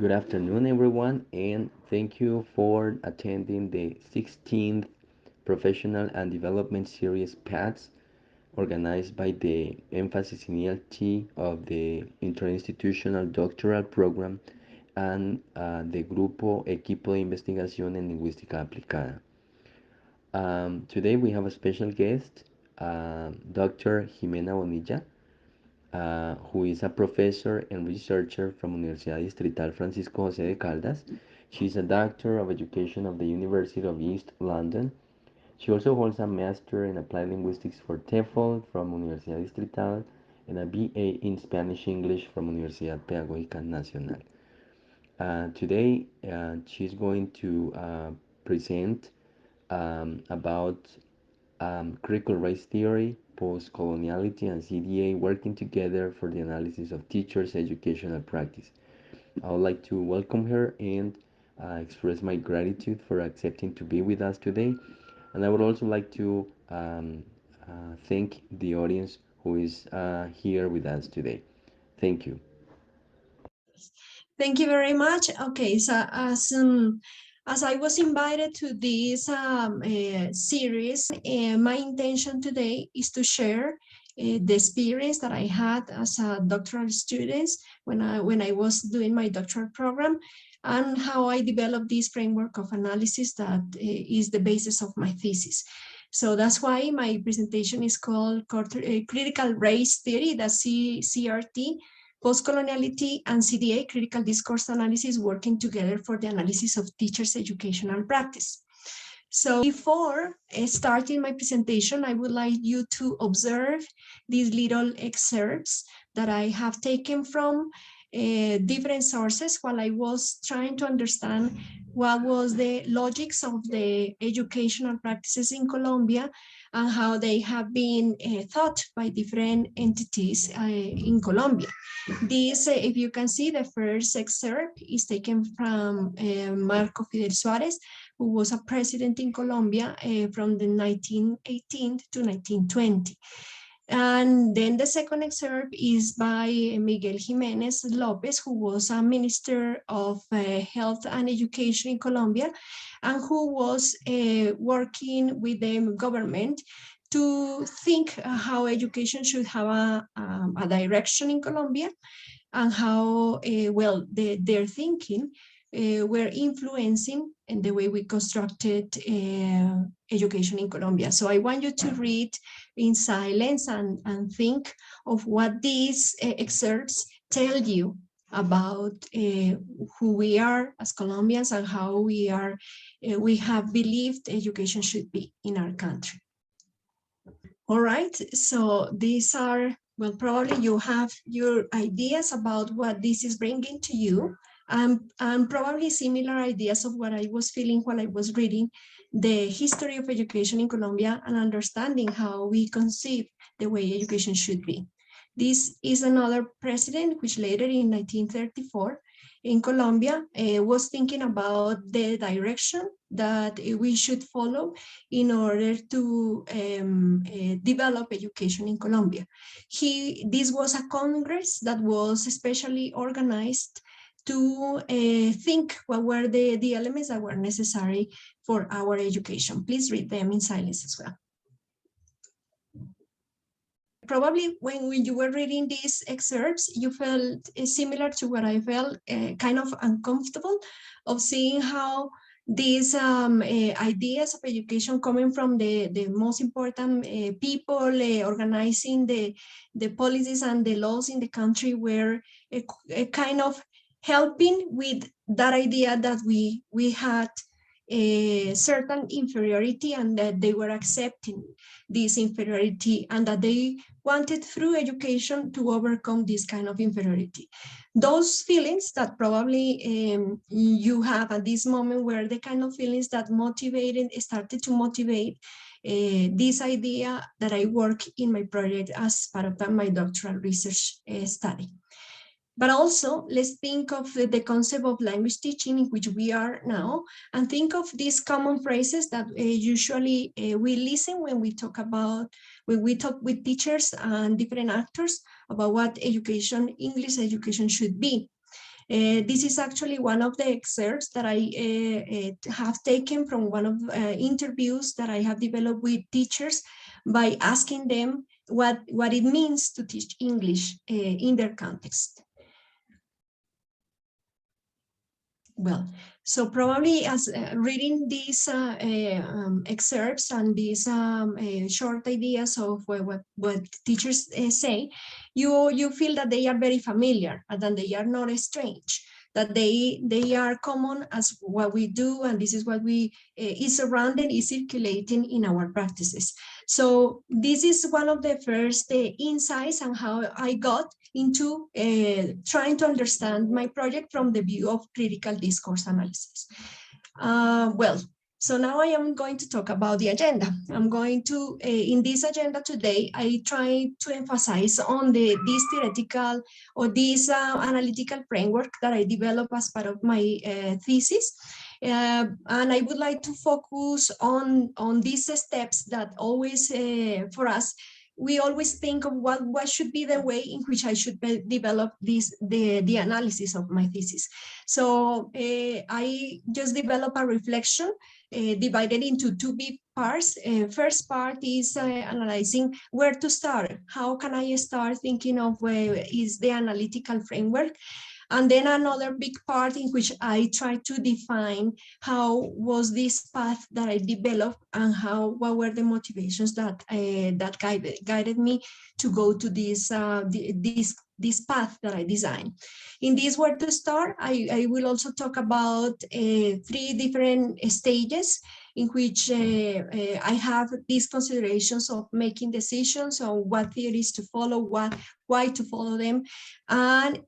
Good afternoon, everyone, and thank you for attending the 16th Professional and Development Series PATS organized by the Emphasis in ELT of the Interinstitutional Doctoral Program and the Grupo Equipo de Investigación en Lingüística Aplicada. Today we have a special guest, Dr. Ximena Bonilla, who is a professor and researcher from Universidad Distrital Francisco José de Caldas. She's a doctor of education of the University of East London. She also holds a master in applied linguistics for TEFL from Universidad Distrital and a BA in Spanish English from Universidad Pedagógica Nacional. Today, she's going to present about critical race theory, postcoloniality, and CDA working together for the analysis of teachers' educational practice. I would like to welcome her and express my gratitude for accepting to be with us today. And I would also like to thank the audience who is here with us today. Thank you. Thank you very much. Okay, so as I was invited to this series, my intention today is to share the experience that I had as a doctoral student when I was doing my doctoral program, and how I developed this framework of analysis that is the basis of my thesis. So that's why my presentation is called Critical Race Theory, the CRT, Postcoloniality and CDA, Critical Discourse Analysis, working together for the analysis of teachers' educational practice. So before starting my presentation, I would like you to observe these little excerpts that I have taken from different sources while I was trying to understand what was the logics of the educational practices in Colombia and how they have been thought by different entities in Colombia. This, if you can see, the first excerpt is taken from Marco Fidel Suárez, who was a president in Colombia from the 1918 to 1920. And then the second excerpt is by Miguel Jiménez López, who was a minister of health and education in Colombia, and who was working with the government to think how education should have a direction in Colombia, and how well their thinking were influencing in the way we constructed education in Colombia. So I want you to read in silence and think of what these excerpts tell you about who we are as Colombians and how we have believed education should be in our country. All right, so these are, well, probably you have your ideas about what this is bringing to you, and probably similar ideas of what I was feeling while I was reading the history of education in Colombia and understanding how we conceive the way education should be. This is another president, which later in 1934 in Colombia was thinking about the direction that we should follow in order to develop education in Colombia. This was a congress that was especially organized to think what were the elements that were necessary for our education. Please read them in silence as well. Probably when you were reading these excerpts, you felt similar to what I felt, kind of uncomfortable of seeing how these ideas of education coming from the most important people organizing the policies and the laws in the country were a kind of helping with that idea that we had a certain inferiority, and that they were accepting this inferiority, and that they wanted through education to overcome this kind of inferiority. Those feelings that probably you have at this moment were the kind of feelings that started to motivate this idea that I work in my project as part of my doctoral research study. But also, let's think of the concept of language teaching in which we are now, and think of these common phrases that usually we listen when we talk with teachers and different actors about what English education should be. This is actually one of the excerpts that I have taken from one of interviews that I have developed with teachers by asking them what it means to teach English in their context. Well, so probably as reading these excerpts and these short ideas of what teachers say, you feel that they are very familiar and that they are not strange, that they are common as what we do, and this is what we is surrounding, is circulating in our practices. So this is one of the first insights on how I got into trying to understand my project from the view of critical discourse analysis. Well, so now I am going to talk about the agenda. I'm going to, in this agenda today, I try to emphasize on this theoretical or this analytical framework that I developed as part of my thesis. And I would like to focus on these steps that always, for us, we always think of what should be the way in which I should develop the analysis of my thesis. So I just develop a reflection divided into two big parts. First part is analyzing where to start. How can I start thinking of where is the analytical framework? And then another big part in which I try to define how was this path that I developed and what were the motivations that that guided me to go to this path that I designed. In this where to start, I will also talk about three different stages in which I have these considerations of making decisions on what theories to follow, why to follow them, and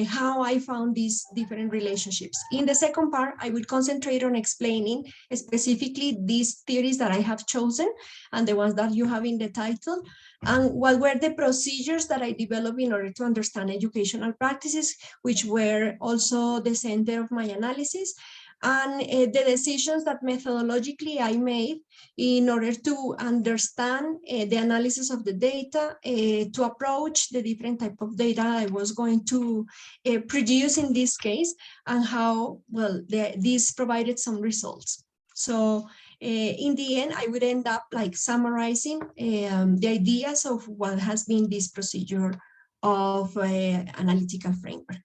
how I found these different relationships. In the second part, I will concentrate on explaining specifically these theories that I have chosen and the ones that you have in the title, and what were the procedures that I developed in order to understand educational practices, which were also the center of my analysis, and the decisions that methodologically I made in order to understand the analysis of the data, to approach the different type of data I was going to produce in this case, and how, well, this provided some results. So in the end, I would end up like summarizing the ideas of what has been this procedure of analytical framework.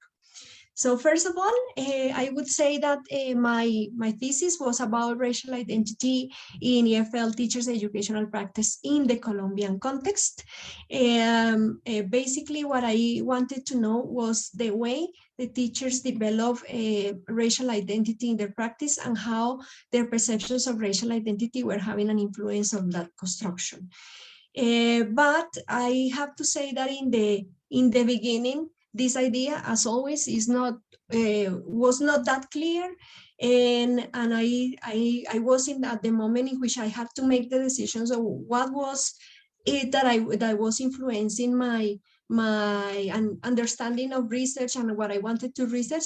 So first of all, I would say that my thesis was about racial identity in EFL teachers' educational practice in the Colombian context. Basically, what I wanted to know was the way the teachers develop racial identity in their practice and how their perceptions of racial identity were having an influence on that construction. But I have to say that in the beginning, this idea, as always, was not that clear, and I was at the moment in which I had to make the decisions of what was it that was influencing my understanding of research and what I wanted to research,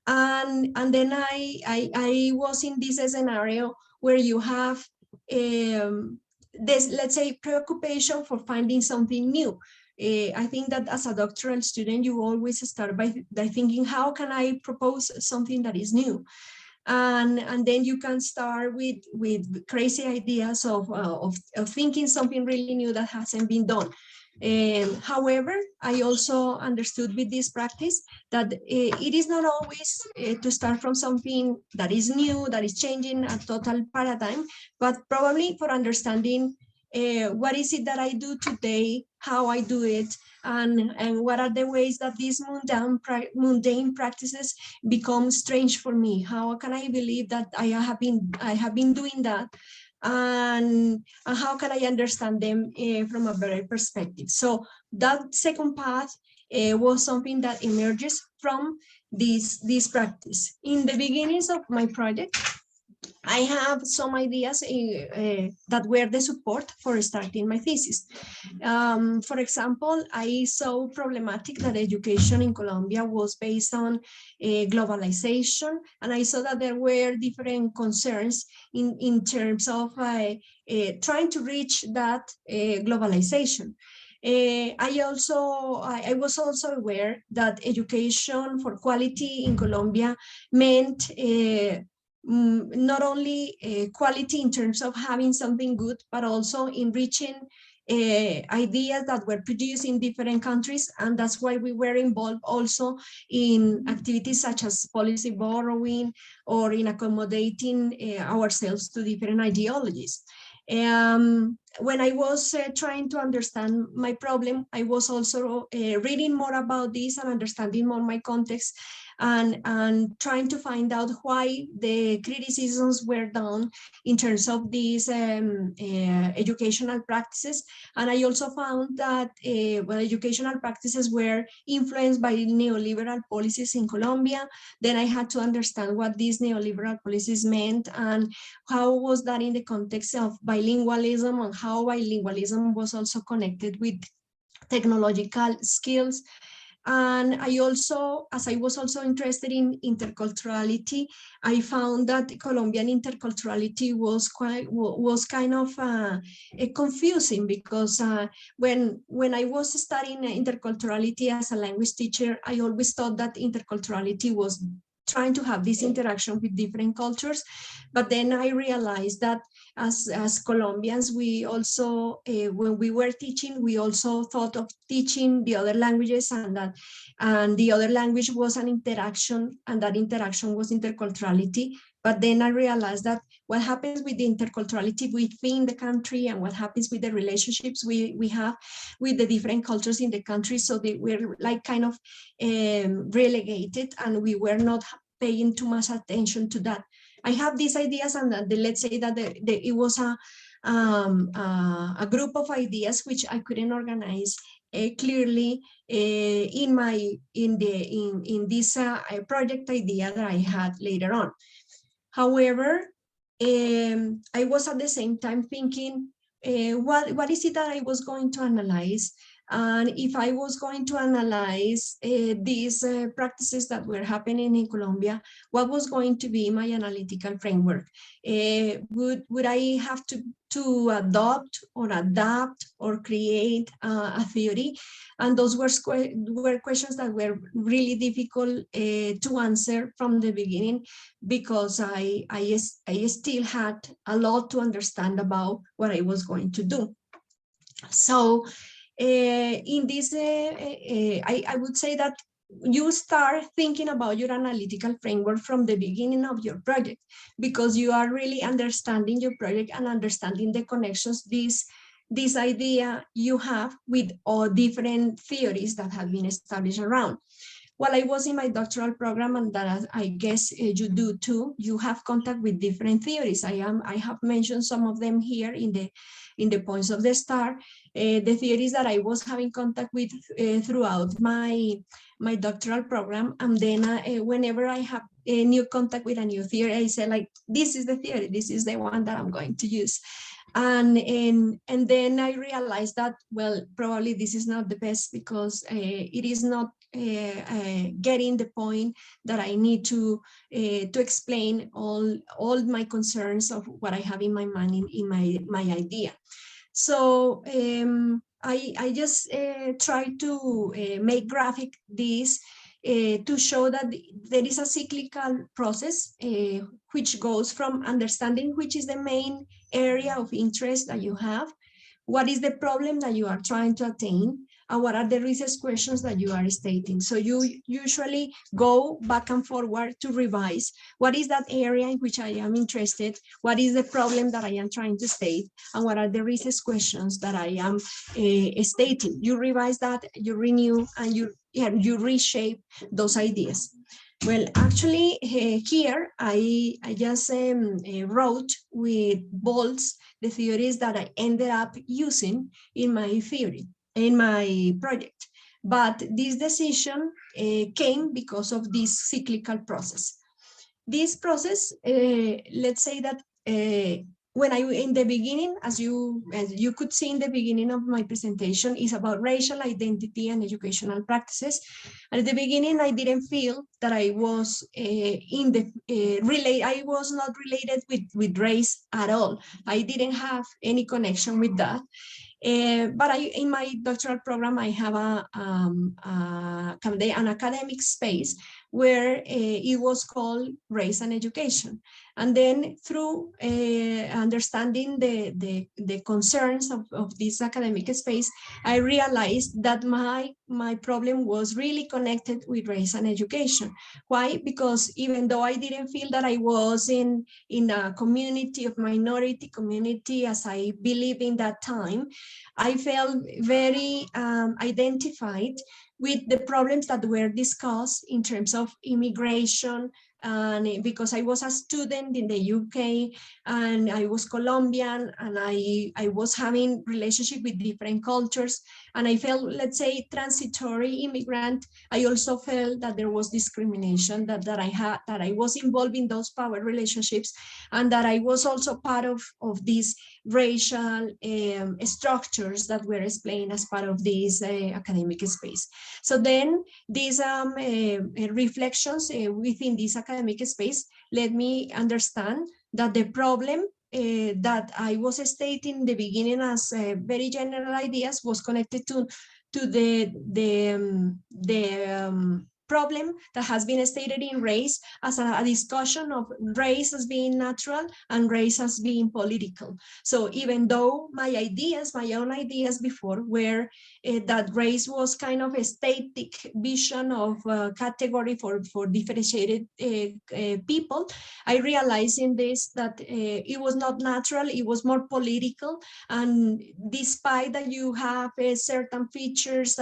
and then I was in this scenario where you have this, let's say, preoccupation for finding something new. I think that as a doctoral student, you always start by thinking, how can I propose something that is new? And then you can start with crazy ideas of thinking something really new that hasn't been done. However, I also understood with this practice that it is not always to start from something that is new, that is changing a total paradigm, but probably for understanding what is it that I do today, how I do it, and what are the ways that these mundane practices become strange for me. How can I believe that I have been doing that, and how can I understand them from a better perspective? So that second path was something that emerges from this practice. In the beginnings of my project, I have some ideas that were the support for starting my thesis. For example, I saw problematic that education in Colombia was based on globalization, and I saw that there were different concerns in terms of trying to reach that globalization. I was also aware that education for quality in Colombia meant not only quality in terms of having something good, but also enriching ideas that were produced in different countries. And that's why we were involved also in activities such as policy borrowing or in accommodating ourselves to different ideologies. When I was trying to understand my problem, I was also reading more about this and understanding more my context, and trying to find out why the criticisms were done in terms of these educational practices. And I also found that well, educational practices were influenced by neoliberal policies in Colombia. Then I had to understand what these neoliberal policies meant and how was that in the context of bilingualism, and how bilingualism was also connected with technological skills. And I also, as I was also interested in interculturality, I found that Colombian interculturality was kind of confusing, because when I was studying interculturality as a language teacher, I always thought that interculturality was trying to have this interaction with different cultures. But then I realized that as Colombians, we also, when we were teaching, we also thought of teaching the other languages, and the other language was an interaction, and that interaction was interculturality. But then I realized that what happens with the interculturality within the country, and what happens with the relationships we have with the different cultures in the country, so they were like kind of relegated, and we were not paying too much attention to that. I have these ideas, and let's say that it was a group of ideas which I couldn't organize clearly in this project idea that I had later on. However, I was at the same time thinking, what is it that I was going to analyze? And if I was going to analyze these practices that were happening in Colombia, what was going to be my analytical framework? Would I have to adopt or adapt or create a theory? And those were questions that were really difficult to answer from the beginning, because I still had a lot to understand about what I was going to do. So in this, I would say that you start thinking about your analytical framework from the beginning of your project, because you are really understanding your project and understanding the connections this idea you have with all different theories that have been established around. While I was in my doctoral program, and that I guess you do too, you have contact with different theories. I have mentioned some of them here in the points of the star. The theories that I was having contact with throughout my doctoral program, and then whenever I have a new contact with a new theory, I say like, this is the theory, this is the one that I'm going to use. And then I realized that, well, probably this is not the best, because it is not getting the point that I need to explain all my concerns of what I have in my mind in my idea. So I just try to make graphic this to show that there is a cyclical process which goes from understanding which is the main area of interest that you have, what is the problem that you are trying to attain, and what are the research questions that you are stating. So you usually go back and forward to revise what is that area in which I am interested, what is the problem that I am trying to state, and what are the research questions that I am stating. You revise that, you renew, and you reshape those ideas. Well, actually, here I just wrote with bolts the theories that I ended up using in my theory, in my project. But this decision came because of this cyclical process. This process, let's say that when in the beginning, as you could see in the beginning of my presentation, is about racial identity and educational practices. And at the beginning, I didn't feel that I was I was not related with race at all. I didn't have any connection with that. But in my doctoral program, I have an academic space where it was called Race and Education. And then through understanding the concerns of this academic space, I realized that my problem was really connected with race and education. Why? Because even though I didn't feel that I was in a community of minority community as I believed in that time, I felt very identified with the problems that were discussed in terms of immigration. And because I was a student in the UK and I was Colombian and I was having relationship with different cultures, and I felt, let's say, transitory immigrant, I also felt that there was discrimination, that I was involved in those power relationships, and that I was also part of these racial structures that were explained as part of this academic space. So then these reflections within this academic space let me understand that the problem that I was stating in the beginning as very general ideas was connected to the problem that has been stated in race as a discussion of race as being natural and race as being political. So even though my own ideas before were that race was kind of a static vision of a category for differentiated people, I realized in this that it was not natural, it was more political. And despite that you have certain features,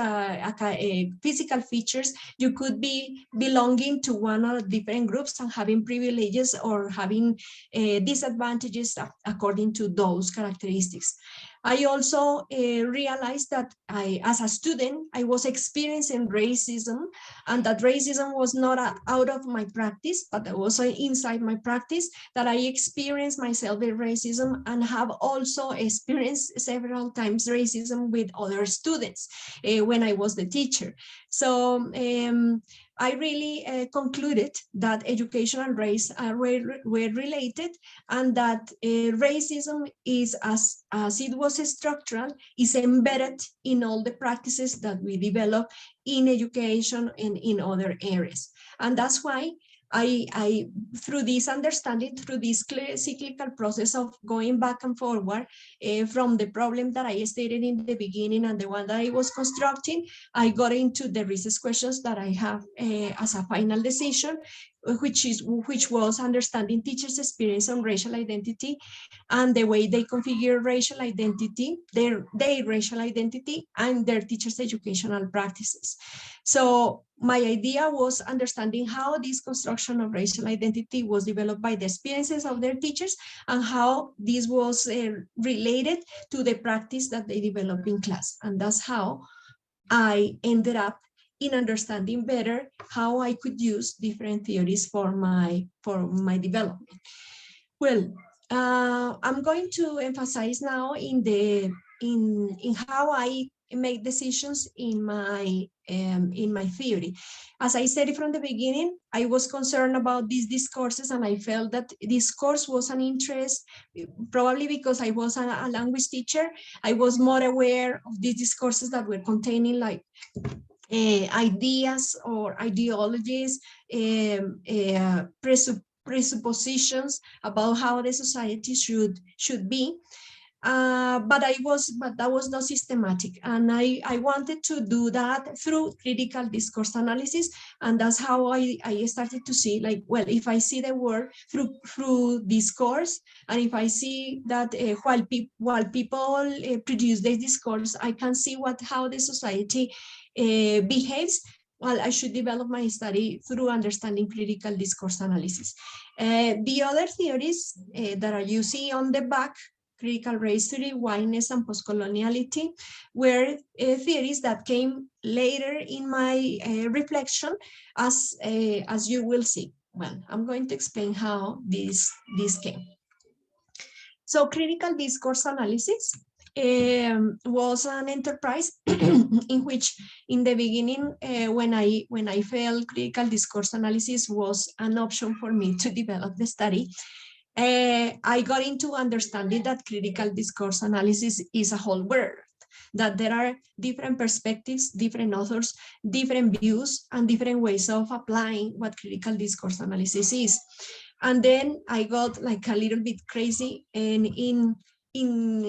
physical features, you could be belonging to one or different groups and having privileges or having disadvantages according to those characteristics. I also realized that as a student, I was experiencing racism, and that racism was not out of my practice, but also inside my practice, that I experienced myself with racism and have also experienced several times racism with other students when I was the teacher. So I really concluded that education and race were related, and that racism is, as it was structural, is embedded in all the practices that we develop in education and in other areas. And that's why I through this understanding, through this cyclical process of going back and forward from the problem that I stated in the beginning and the one that I was constructing, I got into the research questions that I have as a final decision, which was understanding teachers' experience on racial identity and the way they configure racial identity, their racial identity, and their teachers' educational practices. So my idea was understanding how this construction of racial identity was developed by the experiences of their teachers and how this was related to the practice that they developed in class. And that's how I ended up in understanding better how I could use different theories for my development. Well, I'm going to emphasize now in how I make decisions in my theory. As I said from the beginning, I was concerned about these discourses, and I felt that discourse was an interest, probably because I was a language teacher. I was more aware of these discourses that were containing like ideas or ideologies, presuppositions about how the society should be. But that was not systematic, and I wanted to do that through critical discourse analysis, and that's how I started to see, like, well, if I see the world through discourse, and if I see that while people produce this discourse, I can see how the society behaves. Well, I should develop my study through understanding critical discourse analysis. The other theories that you see on the back, critical race theory, whiteness, and postcoloniality, were theories that came later in my reflection, as you will see. Well, I'm going to explain how this came. So critical discourse analysis was an enterprise in which, in the beginning, when I felt critical discourse analysis was an option for me to develop the study, I got into understanding that critical discourse analysis is a whole world. that there are different perspectives, different authors, different views, and different ways of applying what critical discourse analysis is. And then I got like a little bit crazy and in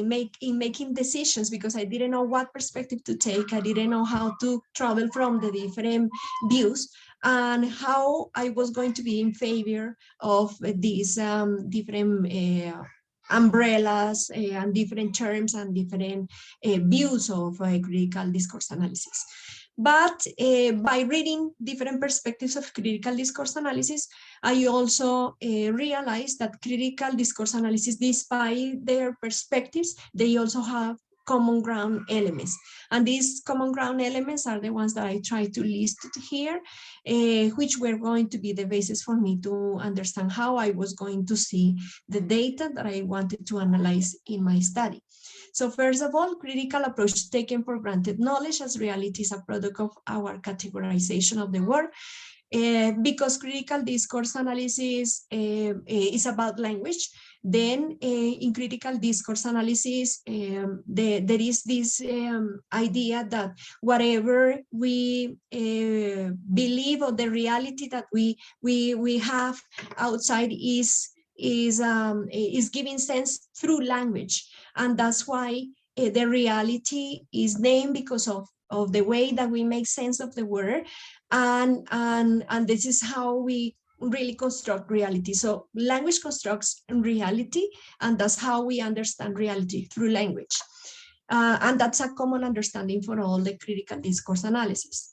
making decisions, because I didn't know what perspective to take. I didn't know how to travel from the different views and how I was going to be in favor of these different umbrellas and different terms and different views of critical discourse analysis. But by reading different perspectives of critical discourse analysis, I also realized that critical discourse analysis, despite their perspectives, they also have common ground elements. And these common ground elements are the ones that I try to list here, which were going to be the basis for me to understand how I was going to see the data that I wanted to analyze in my study. So first of all, critical approach taken for granted knowledge as reality is a product of our categorization of the world. Because critical discourse analysis is about language, then in critical discourse analysis, there is this idea that whatever we believe, or the reality that we have outside is giving sense through language. And that's why the reality is named because of the way that we make sense of the word. And this is how we really construct reality. So language constructs reality, and that's how we understand reality, through language. And that's a common understanding for all the critical discourse analysis.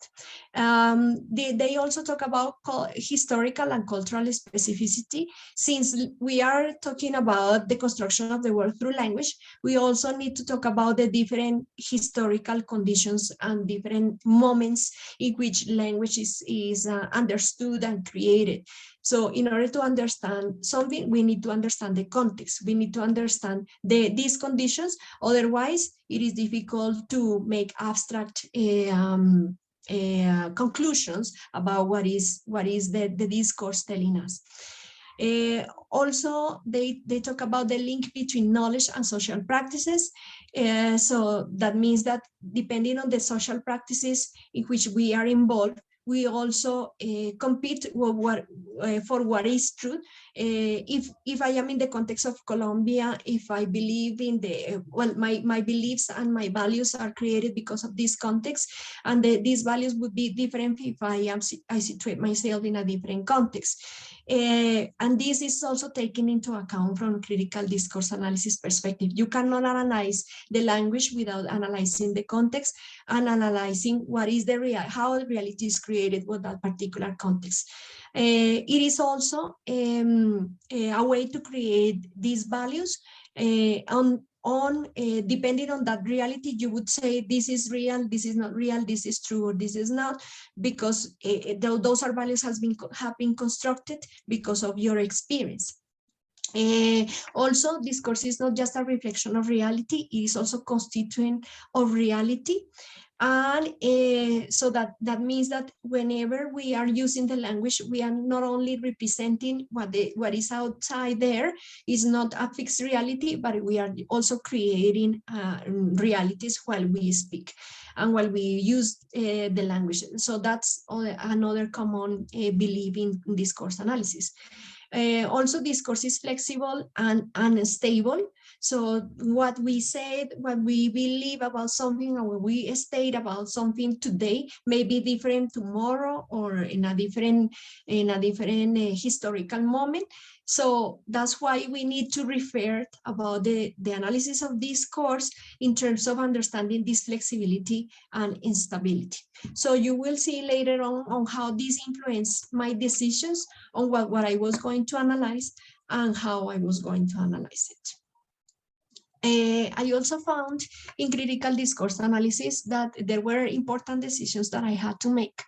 They also talk about historical and cultural specificity. Since we are talking about the construction of the word through language, we also need to talk about the different historical conditions and different moments in which language is understood and created. So in order to understand something, we need to understand the context. We need to understand these conditions. Otherwise, it is difficult to make abstract conclusions about what is the discourse telling us. Also, they talk about the link between knowledge and social practices. So that means that depending on the social practices in which we are involved, we also compete for what is true. If I am in the context of Colombia, if I believe in my beliefs and my values are created because of this context, and these values would be different if I situate myself in a different context. And this is also taken into account from critical discourse analysis perspective. You cannot analyze the language without analyzing the context and analyzing what is how the reality is created with that particular context. It is also a way to create these values depending on that reality. You would say this is real, this is not real, this is true, or this is not, because those are values have been constructed because of your experience. Also, discourse is not just a reflection of reality, it is also constituent of reality. And so that means that whenever we are using the language, we are not only representing what is outside there, is not a fixed reality, but we are also creating realities while we speak and while we use the language. So that's another common belief in discourse analysis. Also, discourse is flexible and unstable. So what we said, what we believe about something, or what we state about something today may be different tomorrow or in a different historical moment. So that's why we need to refer about the analysis of discourse in terms of understanding this flexibility and instability. So you will see later on how this influenced my decisions on what I was going to analyze and how I was going to analyze it. I also found in critical discourse analysis that there were important decisions that I had to make,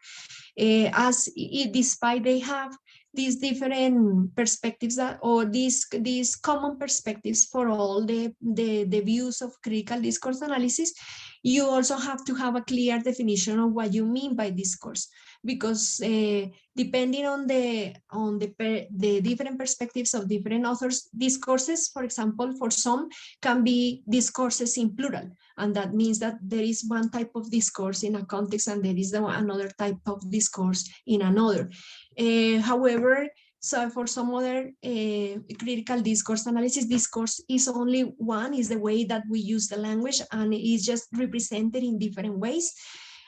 despite they have these different perspectives or these common perspectives for all the views of critical discourse analysis. You also have to have a clear definition of what you mean by discourse, because depending on the different perspectives of different authors, discourses, for example, for some can be discourses in plural, and that means that there is one type of discourse in a context and there is another type of discourse in another. However, so for some other critical discourse analysis, discourse is only one, is the way that we use the language, and it's just represented in different ways.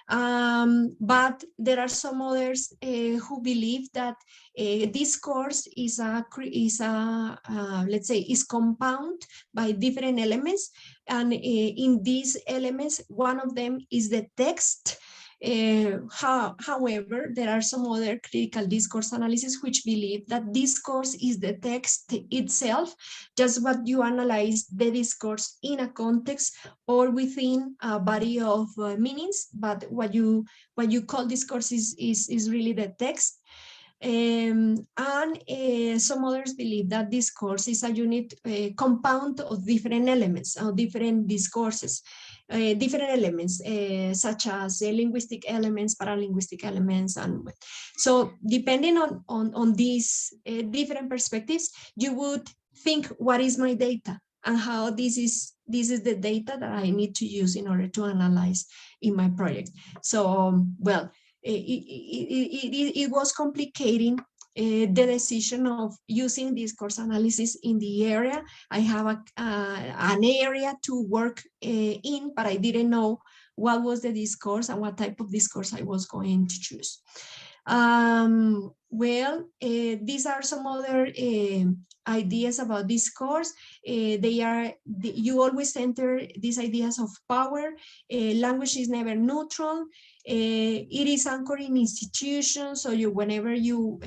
But there are some others who believe that discourse is let's say, is compound by different elements, and in these elements, one of them is the text. However, there are some other critical discourse analysis which believe that discourse is the text itself, just what you analyze the discourse in a context or within a body of meanings, but what you call discourse is really the text. And some others believe that discourse is a unit compound of different elements, of different discourses, different elements, such as linguistic elements, paralinguistic elements. And so depending on these different perspectives, you would think, what is my data? And how this is the data that I need to use in order to analyze in my project. So, well, it was complicating the decision of using discourse analysis in the area. I have an area to work in, but I didn't know what was the discourse and what type of discourse I was going to choose. Well, these are some other ideas about discourse. You always enter these ideas of power. Language is never neutral. It is anchored in institutions. So whenever you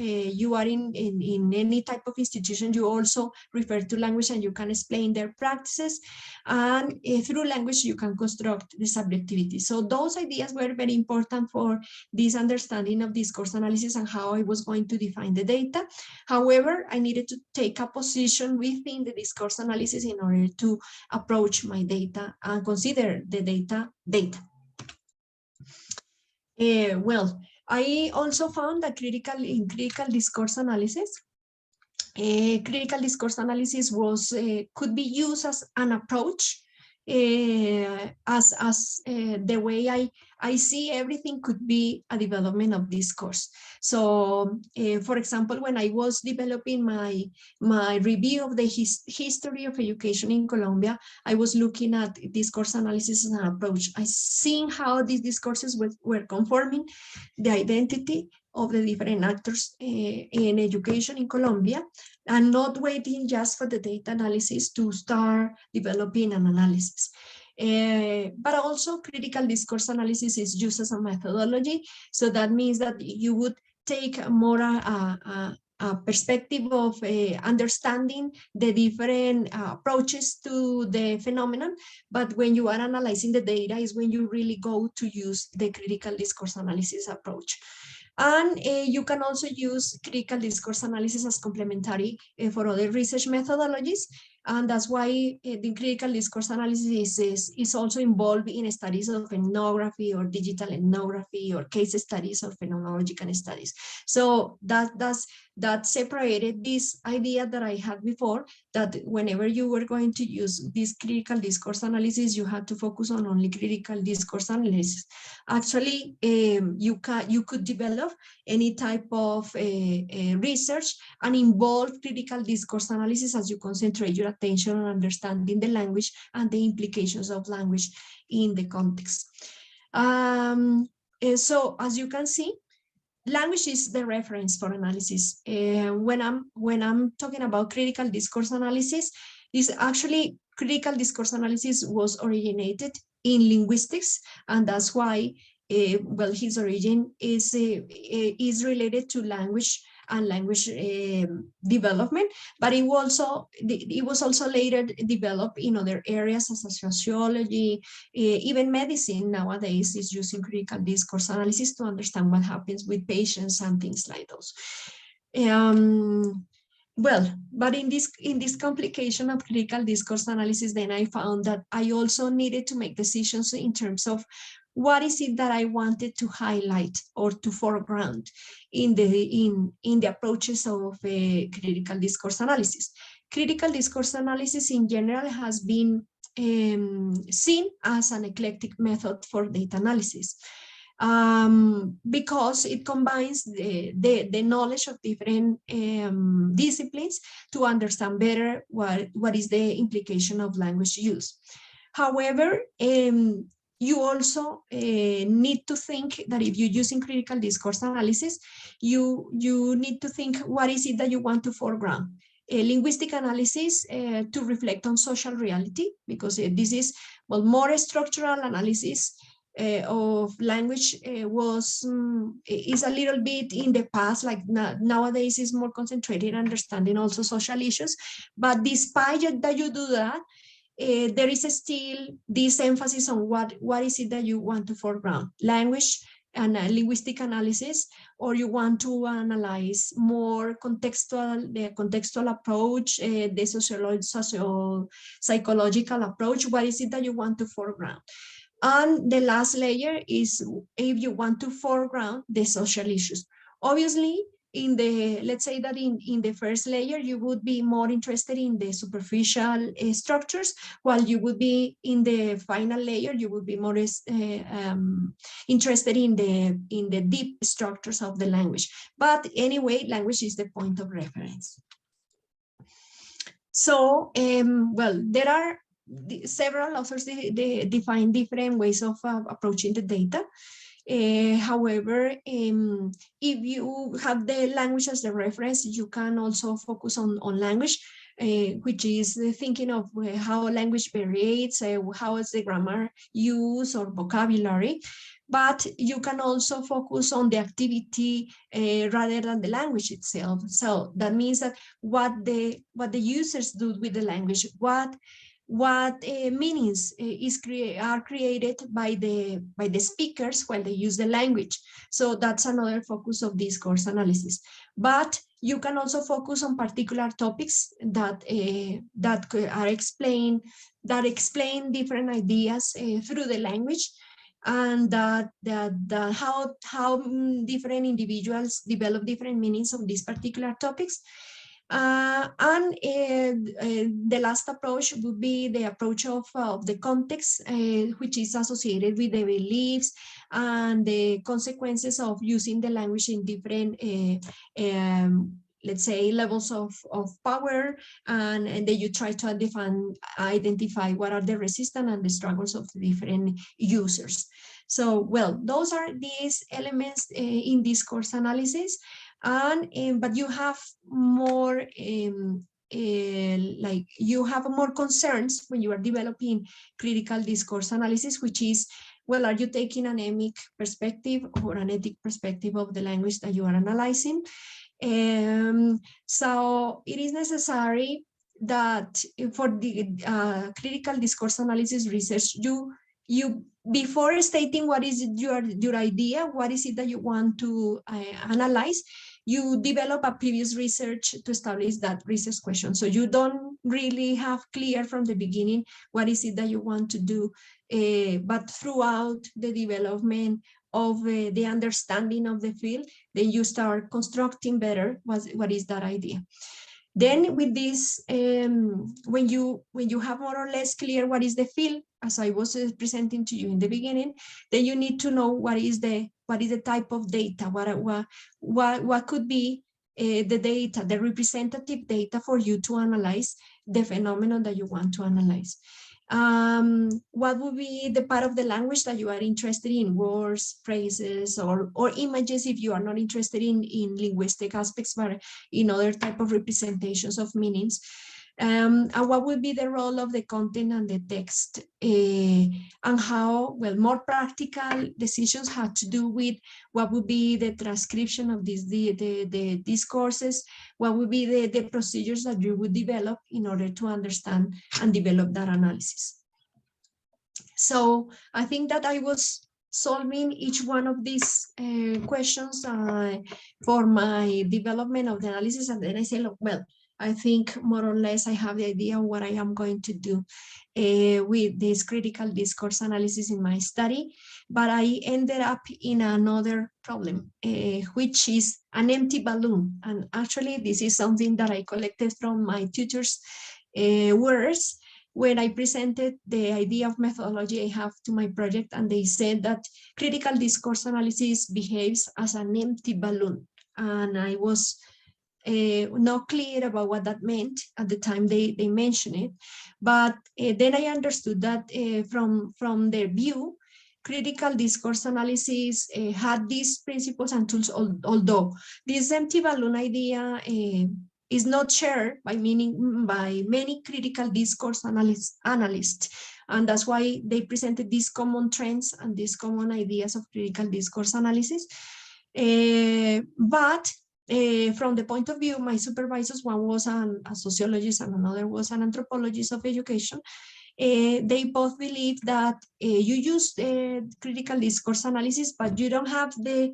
are in any type of institution, you also refer to language and you can explain their practices. And through language, you can construct the subjectivity. So those ideas were very important for this understanding of discourse analysis and how I was going to define the data. However, I needed to take a position within the discourse analysis in order to approach my data and consider the data. Well, I also found that in critical discourse analysis, critical discourse analysis could be used as an approach, as the way I see everything could be a development of discourse. So, for example, when I was developing my review of the history of education in Colombia, I was looking at discourse analysis as an approach. I seen how these discourses were conforming the identity of the different actors in education in Colombia, and not waiting just for the data analysis to start developing an analysis. But also critical discourse analysis is used as a methodology. So that means that you would take more a perspective of understanding the different approaches to the phenomenon. But when you are analyzing the data is when you really go to use the critical discourse analysis approach. And you can also use critical discourse analysis as complementary for other research methodologies. And that's why the critical discourse analysis is also involved in studies of ethnography or digital ethnography or case studies or phenomenological studies. So that separated this idea that I had before, that whenever you were going to use this critical discourse analysis, you had to focus on only critical discourse analysis. Actually, you could develop any type of research and involve critical discourse analysis as you concentrate your attention on understanding the language and the implications of language in the context. So as you can see, language is the reference for analysis. When I'm talking about critical discourse analysis, is actually critical discourse analysis was originated in linguistics, and that's why well, his origin is related to language and language development, but it was also later developed in other areas such as sociology. Even medicine nowadays is using critical discourse analysis to understand what happens with patients and things like those. Well, but in this complication of critical discourse analysis, then I found that I also needed to make decisions in terms of what is it that I wanted to highlight or to foreground in the approaches of critical discourse analysis. Critical discourse analysis in general has been seen as an eclectic method for data analysis. Because it combines the knowledge of different disciplines to understand better what is the implication of language use. However, you also need to think that if you're using critical discourse analysis, you need to think what is it that you want to foreground. Linguistic analysis to reflect on social reality, because this is, well, more structural analysis of language is a little bit in the past, like nowadays is more concentrated understanding also social issues. But despite that you do that, there is still this emphasis on what is it that you want to foreground, language and linguistic analysis, or you want to analyze more the contextual approach, the psychological approach. What is it that you want to foreground? And the last layer is if you want to foreground the social issues. Obviously, let's say that in the first layer, you would be more interested in the superficial structures, while you would be in the final layer, you would be more interested in the deep structures of the language. But anyway, language is the point of reference. So, well, there are several authors, they define different ways of approaching the data. However, if you have the language as the reference, you can also focus on language, which is thinking of how language varies, how is the grammar use or vocabulary. But you can also focus on the activity rather than the language itself. So that means that what the users do with the language, what meanings are created by the speakers when they use the language. So that's another focus of discourse analysis. But you can also focus on particular topics that explain different ideas through the language, and how different individuals develop different meanings of these particular topics. And the last approach would be the approach of the context, which is associated with the beliefs and the consequences of using the language in different let's say levels of power, and then you try to identify what are the resistance and the struggles of the different users. So, well, those are these elements in discourse analysis. And but you have more like you have more concerns when you are developing critical discourse analysis, which is, well, are you taking an emic perspective or an ethic perspective of the language that you are analyzing? So it is necessary that for the critical discourse analysis research, you before stating what is your idea, what is it that you want to analyze, you develop a previous research to establish that research question. So you don't really have clear from the beginning what is it that you want to do, but throughout the development of the understanding of the field, then you start constructing better what is that idea. Then with this, when you have more or less clear what is the field, as I was presenting to you in the beginning, then you need to know what is the type of data, what could be the data, the representative data for you to analyze the phenomenon that you want to analyze. What would be the part of the language that you are interested in, words, phrases, or images if you are not interested in linguistic aspects, but in other type of representations of meanings. And what would be the role of the content and the text, and how, well, more practical decisions have to do with what would be the transcription of the discourses, what would be the procedures that you would develop in order to understand and develop that analysis. So I think that I was solving each one of these questions for my development of the analysis, and then I say, look, well, I think more or less I have the idea of what I am going to do with this critical discourse analysis in my study, but I ended up in another problem, which is an empty balloon. And actually, this is something that I collected from my tutor's words when I presented the idea of methodology I have to my project, and they said that critical discourse analysis behaves as an empty balloon. And I was not clear about what that meant at the time they mentioned it. But then I understood that from their view, critical discourse analysis had these principles and tools, although this empty balloon idea is not shared by many critical discourse analysts. And that's why they presented these common trends and these common ideas of critical discourse analysis. But from the point of view, my supervisors, one was a sociologist and another was an anthropologist of education, they both believe that you use critical discourse analysis, but you don't have the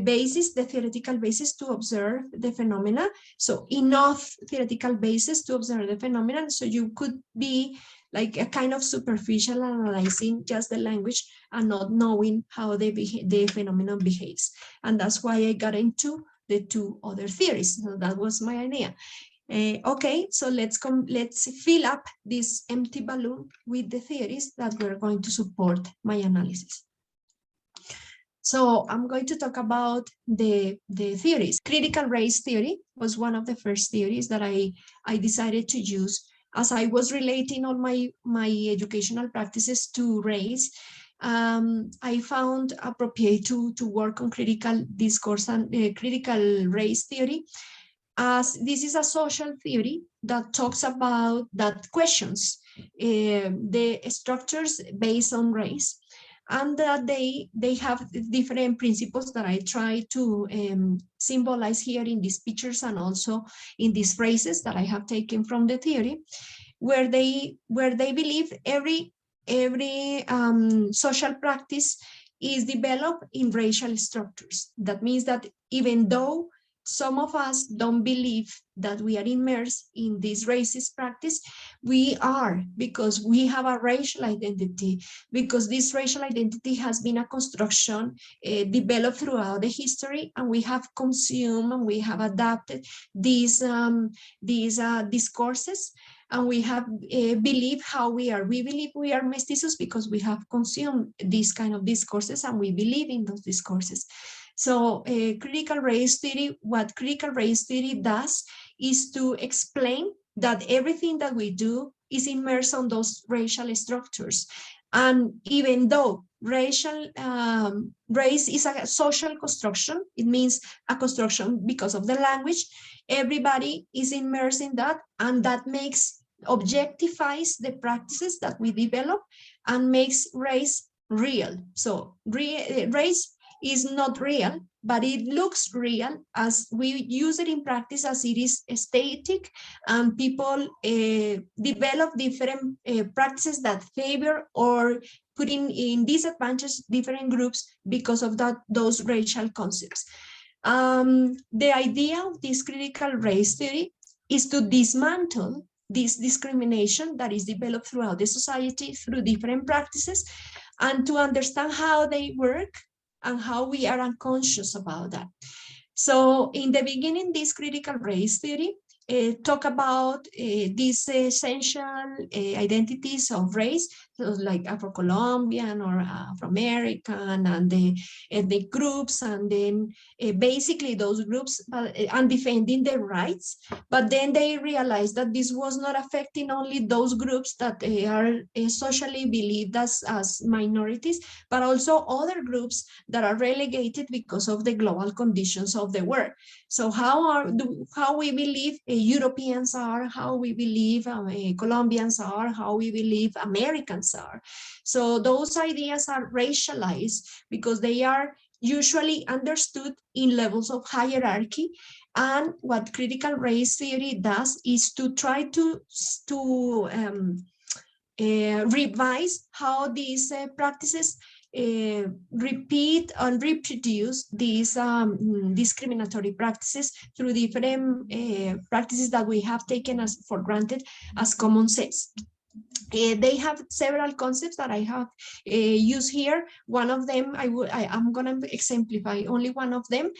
basis, the theoretical basis to observe the phenomena. So enough theoretical basis to observe the phenomenon. So you could be like a kind of superficial analyzing just the language and not knowing how the phenomenon behaves. And that's why I got into the two other theories. So that was my idea. Okay, so let's fill up this empty balloon with the theories that were going to support my analysis. So I'm going to talk about the theories. Critical race theory was one of the first theories that I decided to use as I was relating all my educational practices to race. I found appropriate to work on critical discourse and critical race theory, as this is a social theory that talks about, that questions the structures based on race, and that they have different principles that I try to symbolize here in these pictures and also in these phrases that I have taken from the theory, where they believe every social practice is developed in racial structures. That means that even though some of us don't believe that we are immersed in this racist practice, we are, because we have a racial identity, because this racial identity has been a construction developed throughout the history, and we have consumed and we have adapted these discourses, and we have believed how we are. We believe we are mestizos because we have consumed these kind of discourses and we believe in those discourses. So critical race theory, what critical race theory does is to explain that everything that we do is immersed on those racial structures. And even though race is a social construction, it means a construction because of the language, everybody is immersed in that, and that objectifies the practices that we develop and makes race real. So race is not real, but it looks real as we use it in practice, as it is static, and people develop different practices that favor or put in disadvantage different groups because of those racial concepts. The idea of this critical race theory is to dismantle this discrimination that is developed throughout the society through different practices, and to understand how they work and how we are unconscious about that. So in the beginning, this critical race theory talk about these essential identities of race, so like Afro-Colombian or Afro-American, and the ethnic groups, and then basically those groups, and defending their rights. But then they realized that this was not affecting only those groups that are socially believed as minorities, but also other groups that are relegated because of the global conditions of the world. So how we believe Europeans are, how we believe Colombians are, how we believe Americans are. So those ideas are racialized because they are usually understood in levels of hierarchy. And what critical race theory does is to try to revise how these practices repeat and reproduce these discriminatory practices through different practices that we have taken as for granted as common sense. They have several concepts that I have used here. One of them, I'm going to exemplify only one of them.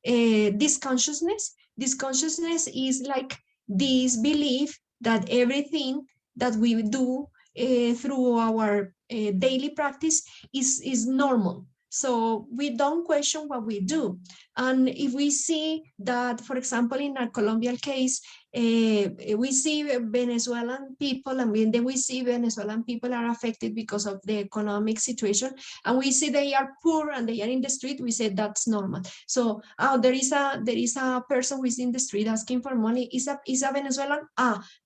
This consciousness. This consciousness is like this belief that everything that we do through our daily practice is normal. So we don't question what we do. And if we see that, for example, in a Colombian case, we see Venezuelan people, and then we see Venezuelan people are affected because of the economic situation, and we see they are poor and they are in the street. We say that's normal. So there is a person who is in the street asking for money. Is a Venezuelan?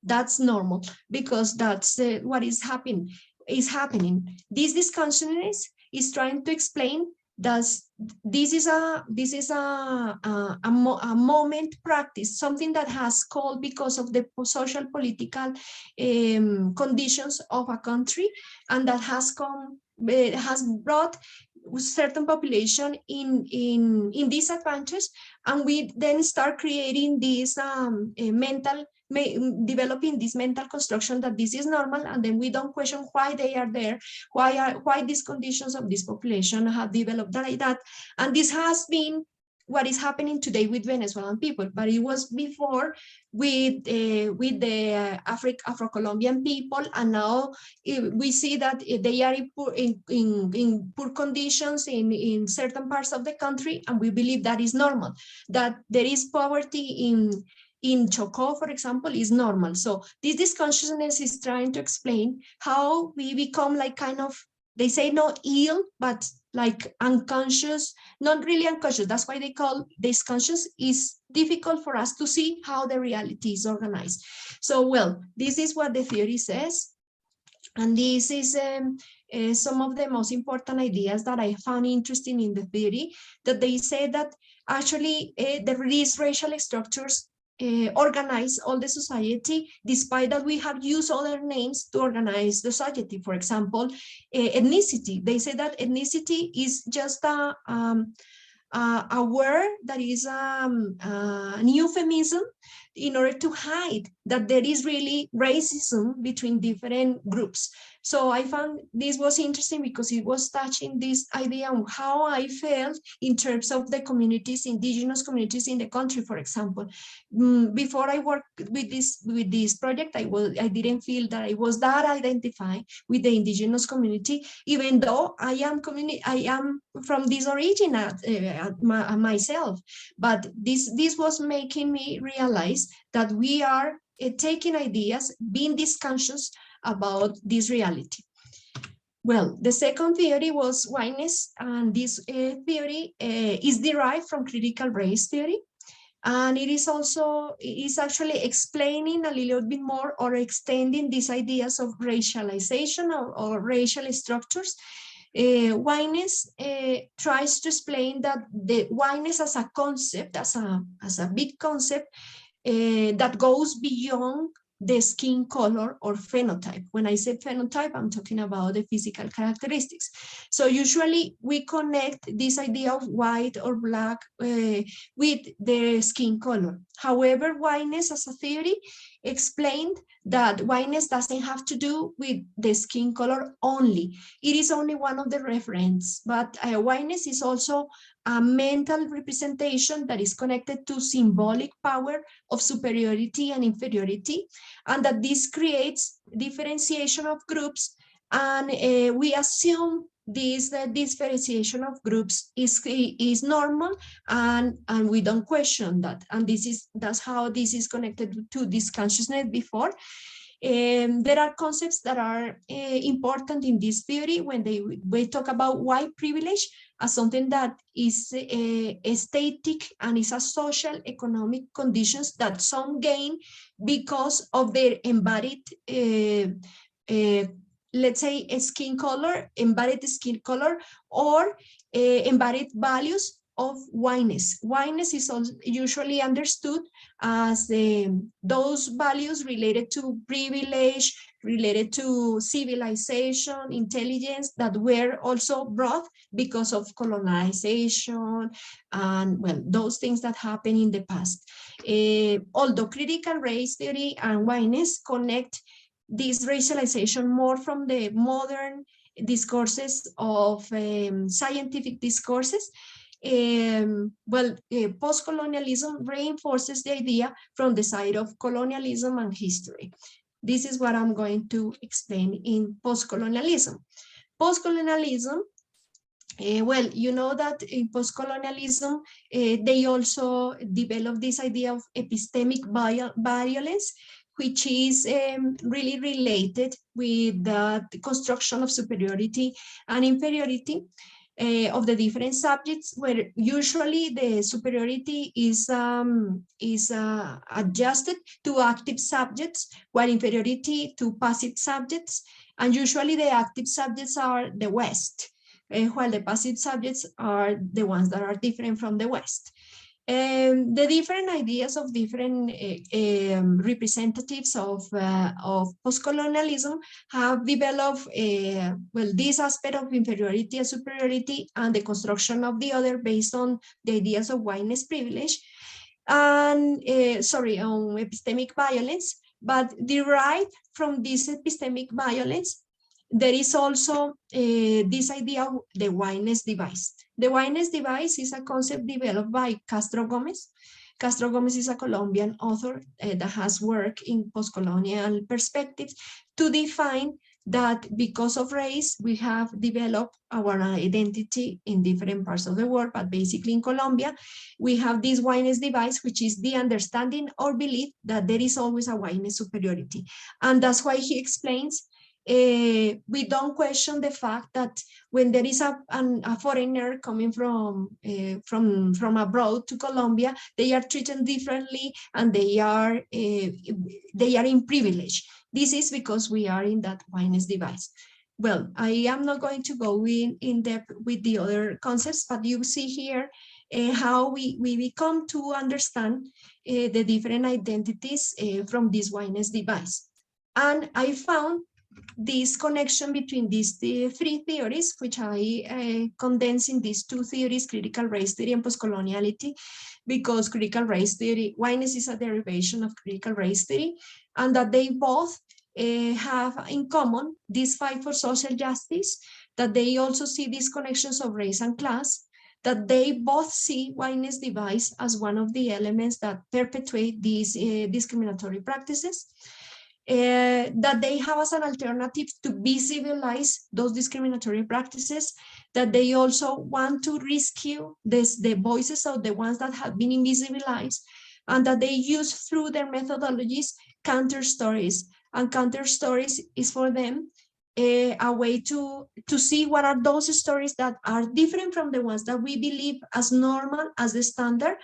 That's normal, because that's what is happening. This consciousness is trying to explain that this is a moment practice, something that has called because of the social political conditions of a country, and that has brought certain population in disadvantage, and we then start creating this developing this mental construction that this is normal, and then we don't question why they are there, why these conditions of this population have developed like that. And this has been what is happening today with Venezuelan people, but it was before with the Afro-Colombian people, and now we see that they are in poor conditions in certain parts of the country, and we believe that is normal. That there is poverty in Chocó, for example, is normal. So this consciousness is trying to explain how we become like kind of, they say not ill, but like unconscious, not really unconscious. That's why they call this conscious. Is difficult for us to see how the reality is organized. So, well, this is what the theory says. And this is some of the most important ideas that I found interesting in the theory, that they say that actually these racial structures organize all the society, despite that we have used other names to organize the society. For example, ethnicity. They say that ethnicity is just a word that is an euphemism in order to hide that there is really racism between different groups. So I found this was interesting because it was touching this idea of how I felt in terms of the communities, indigenous communities in the country, for example. Before I worked with this project, I didn't feel that I was that identified with the indigenous community, even though I am from this origin myself. But this was making me realize that we are taking ideas, being disconscious about this reality. Well, the second theory was whiteness, and this theory is derived from critical race theory. And it is actually explaining a little bit more, or extending these ideas of racialization or racial structures. Whiteness tries to explain that the whiteness as a concept, as a big concept, that goes beyond the skin color or phenotype. When I say phenotype, I'm talking about the physical characteristics. So usually we connect this idea of white or black with the skin color. However, whiteness as a theory explained that whiteness doesn't have to do with the skin color only. It is only one of the reference, but whiteness is also a mental representation that is connected to symbolic power of superiority and inferiority, and that this creates differentiation of groups, and we assume this differentiation of groups is normal, and we don't question that. And that's how this is connected to this consciousness before. There are concepts that are important in this theory when we talk about white privilege as something that is static and is a social economic conditions that some gain because of their embodied let's say a skin color, embodied skin color, or embodied values of whiteness. Whiteness is also usually understood as those values related to privilege, related to civilization, intelligence, that were also brought because of colonization and, well, those things that happened in the past. Although critical race theory and whiteness connect this racialization more from the modern discourses of scientific discourses, post-colonialism reinforces the idea from the side of colonialism and history. This is what I'm going to explain in post-colonialism. Post-colonialism, well, you know that in post-colonialism, they also developed this idea of epistemic violence, which is really related with the construction of superiority and inferiority of the different subjects, where usually the superiority is adjusted to active subjects, while inferiority to passive subjects, and usually the active subjects are the West, while the passive subjects are the ones that are different from the West. The different ideas of different representatives of post-colonialism have developed, this aspect of inferiority and superiority and the construction of the other based on the ideas of whiteness privilege and, on epistemic violence, but derived from this epistemic violence, there is also this idea of the whiteness device. The whiteness device is a concept developed by Castro Gomez. Castro Gomez is a Colombian author that has worked in post-colonial perspectives to define that because of race, we have developed our identity in different parts of the world, but basically in Colombia, we have this whiteness device, which is the understanding or belief that there is always a whiteness superiority. And that's why he explains we don't question the fact that when there is a foreigner coming from abroad to Colombia, they are treated differently and they are in privilege. This is because we are in that whiteness device. Well, I am not going to go in depth with the other concepts, but you see here how we become to understand the different identities from this whiteness device. And I found this connection between these three theories, which I condense in these two theories, critical race theory and postcoloniality, because critical race theory, whiteness is a derivation of critical race theory, and that they both have in common this fight for social justice, that they also see these connections of race and class, that they both see whiteness device as one of the elements that perpetuate these discriminatory practices, that they have as an alternative to visibilize those discriminatory practices, that they also want to rescue the voices of the ones that have been invisibilized, and that they use through their methodologies counter stories. And counter stories is for them a way to see what are those stories that are different from the ones that we believe as normal, as the standard,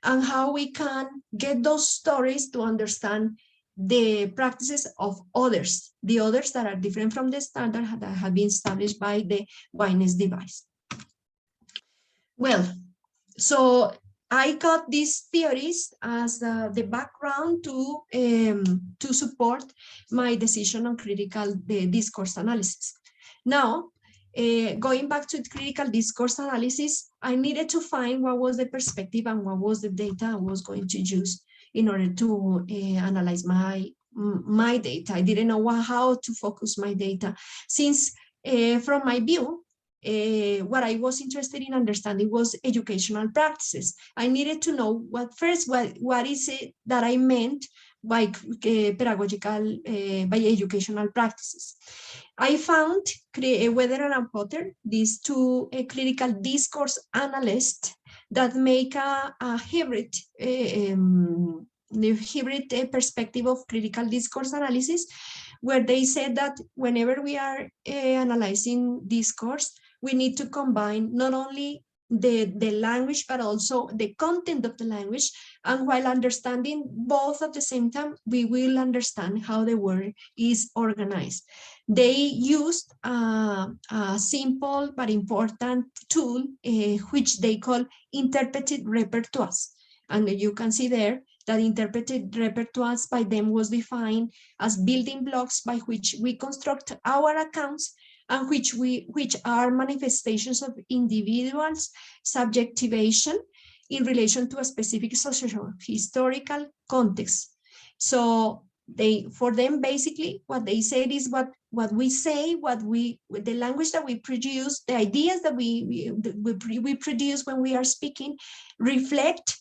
and how we can get those stories to understand the practices of others, the others that are different from the standard that have been established by the whiteness device. Well, so I got these theories as the background to support my decision on critical discourse analysis. Now, going back to critical discourse analysis, I needed to find what was the perspective and what was the data I was going to use in order to analyze my data. I didn't know how to focus my data, since from my view, what I was interested in understanding was educational practices. I needed to know what is it that I meant by pedagogical, by educational practices. I found Weather and Potter, these two critical discourse analysts that make a hybrid perspective of critical discourse analysis, where they said that whenever we are analyzing discourse, we need to combine not only the language, but also the content of the language. And while understanding both at the same time, we will understand how the word is organized. They used a simple but important tool, which they call interpreted repertoires. And you can see there that interpreted repertoires by them was defined as building blocks by which we construct our accounts, and which are manifestations of individuals' subjectivation in relation to a specific social historical context. So for them, basically, what they said is what we say, the language that we produce, the ideas that we produce when we are speaking, reflect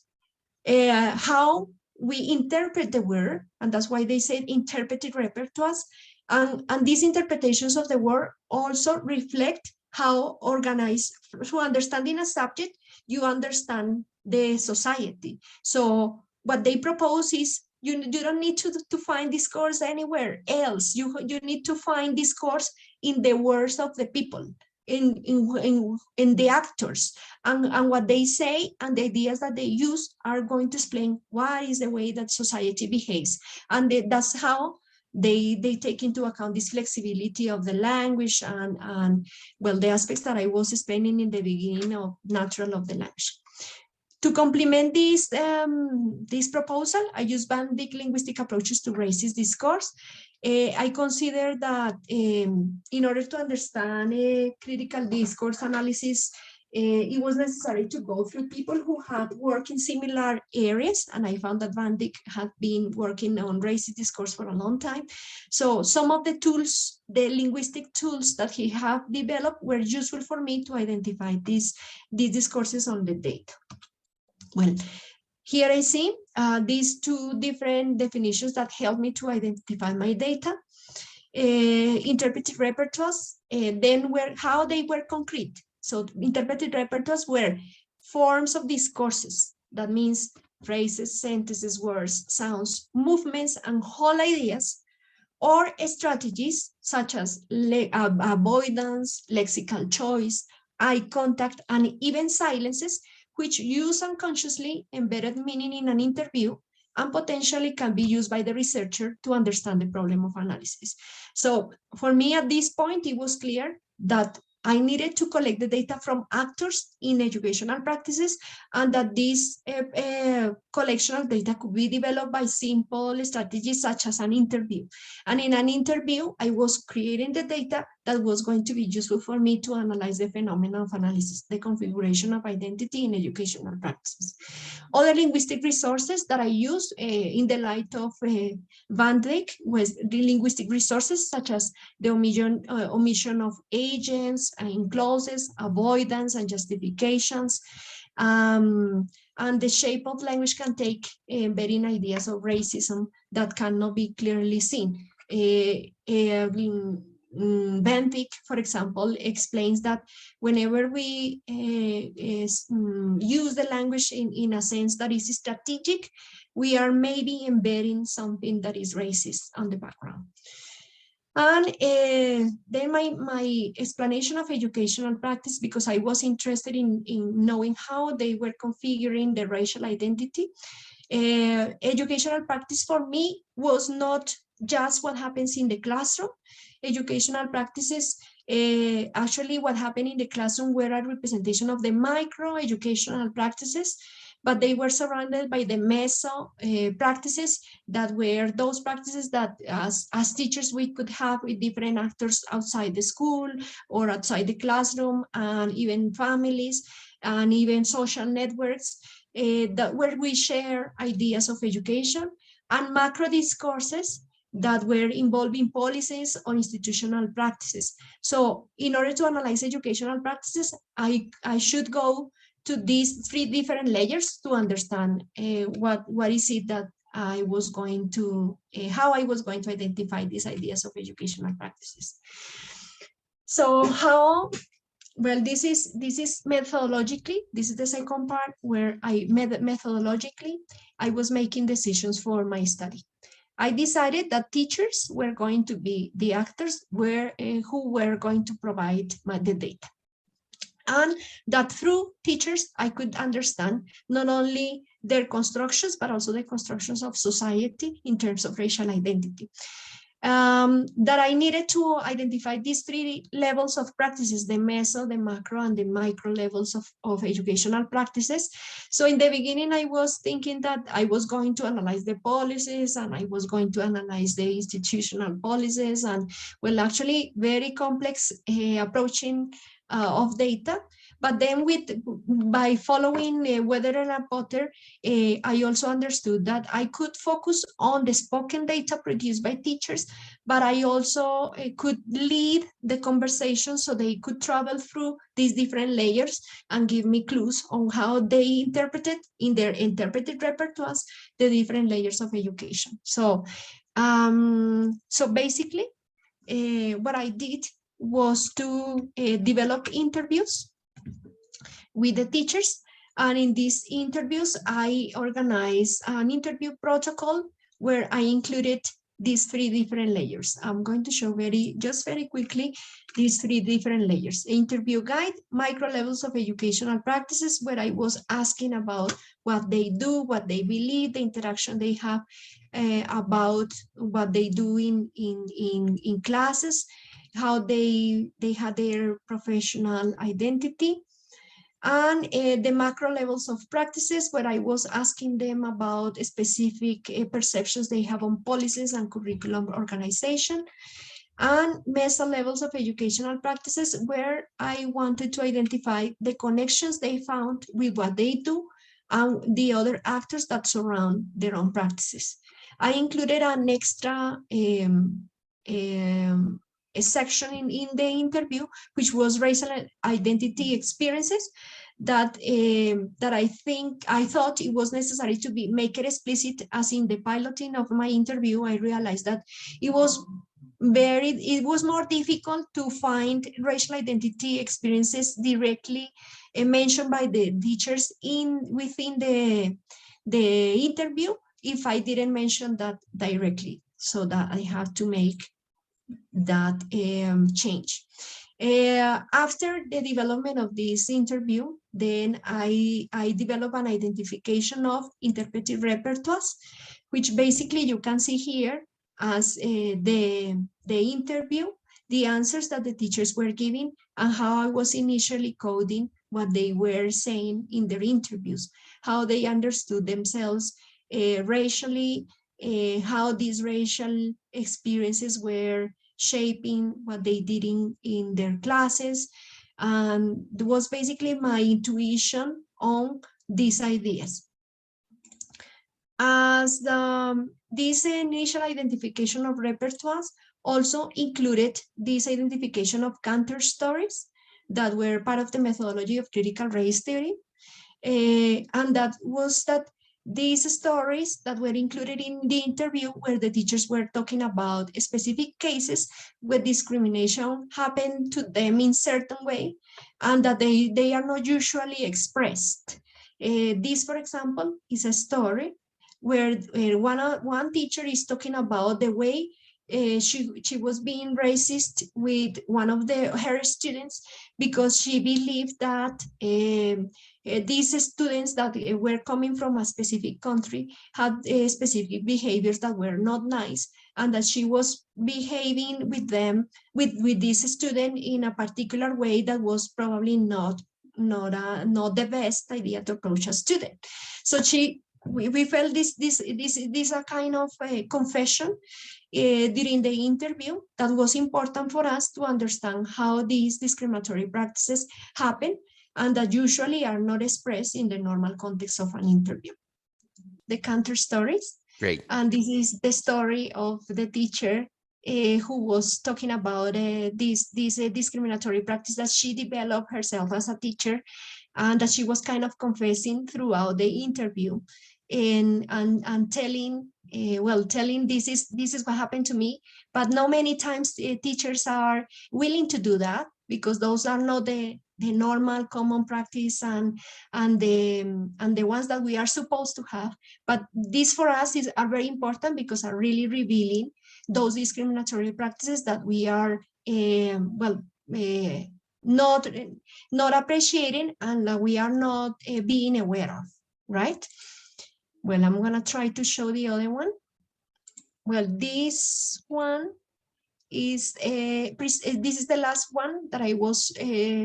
how we interpret the word, and that's why they said interpreted repertoires. And these interpretations of the word also reflect how organized, through understanding a subject, you understand the society. So what they propose is you don't need to find discourse anywhere else. You need to find discourse in the words of the people, in the actors, and what they say and the ideas that they use are going to explain what is the way that society behaves. And that's how they take into account this flexibility of the language and well, the aspects that I was explaining in the beginning of natural of the language. To complement this proposal, I use banding linguistic approaches to racist discourse. I consider that in order to understand critical discourse analysis, it was necessary to go through people who had worked in similar areas, and I found that Van Dyck had been working on racist discourse for a long time. So some of the tools, the linguistic tools that he had developed, were useful for me to identify these discourses on the data. Well, here I see these two different definitions that help me to identify my data. Interpreted repertoires, then how they were concrete. So interpreted repertoires were forms of discourses. That means phrases, sentences, words, sounds, movements, and whole ideas, or strategies such as avoidance, lexical choice, eye contact, and even silences, which use unconsciously embedded meaning in an interview and potentially can be used by the researcher to understand the problem of analysis. So for me at this point, it was clear that I needed to collect the data from actors in educational practices, and that this collection of data could be developed by simple strategies such as an interview. And in an interview, I was creating the data that was going to be useful for me to analyze the phenomenon of analysis, the configuration of identity in educational practices. Other linguistic resources that I used in the light of Van Dyck was the linguistic resources such as the omission of agents and clauses, avoidance and justifications, and the shape of language can take embedding ideas of racism that cannot be clearly seen. Van Dyck, for example, explains that whenever we use the language in a sense that is strategic, we are maybe embedding something that is racist on the background. And then my explanation of educational practice, because I was interested in knowing how they were configuring the racial identity. Educational practice for me was not just what happens in the classroom. Educational practices, actually what happened in the classroom were a representation of the micro educational practices, but they were surrounded by the meso practices, that were those practices that as teachers we could have with different actors outside the school or outside the classroom, and even families and even social networks, where we share ideas of education, and macro discourses that were involving policies or institutional practices. So in order to analyze educational practices, I should go to these three different layers to understand what is it that I was going to, how I was going to identify these ideas of educational practices. So how, well, this is methodologically, this is the second part where methodologically, I was making decisions for my study. I decided that teachers were going to be the actors who were going to provide the data. And that through teachers, I could understand not only their constructions, but also the constructions of society in terms of racial identity. that I needed to identify these three levels of practices, the meso, the macro, and the micro levels of educational practices. So in the beginning, I was thinking that I was going to analyze the policies and I was going to analyze the institutional policies and, well, actually very complex approaching of data. But then by following Weather and Potter, I also understood that I could focus on the spoken data produced by teachers, but I also could lead the conversation so they could travel through these different layers and give me clues on how they interpreted in their interpreted repertoires the different layers of education. So basically, what I did was to develop interviews with the teachers. And in these interviews, I organized an interview protocol where I included these three different layers. I'm going to show just very quickly these three different layers. Interview guide, micro levels of educational practices, where I was asking about what they do, what they believe, the interaction they have about what they do in classes, how they had their professional identity, and the macro levels of practices, where I was asking them about specific perceptions they have on policies and curriculum organization, and meso levels of educational practices, where I wanted to identify the connections they found with what they do and the other actors that surround their own practices. I included an extra a section in the interview, which was racial identity experiences, that I thought it was necessary to make it explicit, as in the piloting of my interview, I realized that it was more difficult to find racial identity experiences directly mentioned by the teachers within the interview if I didn't mention that directly. So that I have to make that change. After the development of this interview, then I developed an identification of interpretive repertoires, which basically you can see here as the interview, the answers that the teachers were giving, and how I was initially coding what they were saying in their interviews, how they understood themselves racially, how these racial experiences were shaping what they did in their classes. And it was basically my intuition on these ideas. As this initial identification of repertoires also included this identification of counter stories that were part of the methodology of critical race theory. And that was that these stories that were included in the interview, where the teachers were talking about specific cases where discrimination happened to them in certain way, and that they are not usually expressed. This, for example, is a story where one teacher is talking about the way she was being racist with one of her students, because she believed that these students that were coming from a specific country had specific behaviors that were not nice, and that she was behaving with them, with this student, in a particular way that was probably not the best idea to approach a student. So we felt this a kind of confession during the interview that was important for us to understand how these discriminatory practices happen, and that usually are not expressed in the normal context of an interview. The counter stories. Great. And this is the story of the teacher who was talking about this discriminatory practice that she developed herself as a teacher, and that she was kind of confessing throughout the interview, and telling telling this is what happened to me. But not many times teachers are willing to do that, because those are not the normal common practice and the ones that we are supposed to have. But this for us are very important, because are really revealing those discriminatory practices that we are not appreciating, and that we are not being aware of, right? Well, I'm gonna try to show the other one. well, this one is this is the last one that I was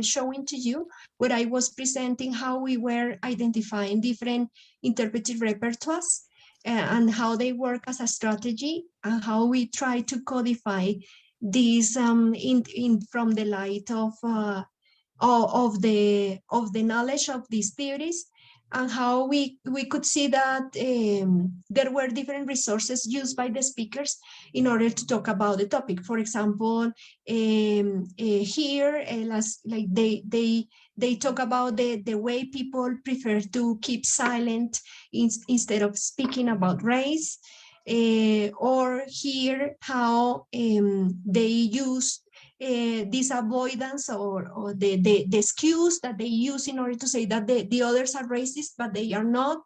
showing to you, where I was presenting how we were identifying different interpretive repertoires and how they work as a strategy, and how we try to codify these in from the light of the knowledge of these theories, and how we could see that there were different resources used by the speakers in order to talk about the topic. For example, here, like they talk about the way people prefer to keep silent instead of speaking about race, or here how they use this avoidance, or the excuse that they use in order to say that the others are racist, but they are not.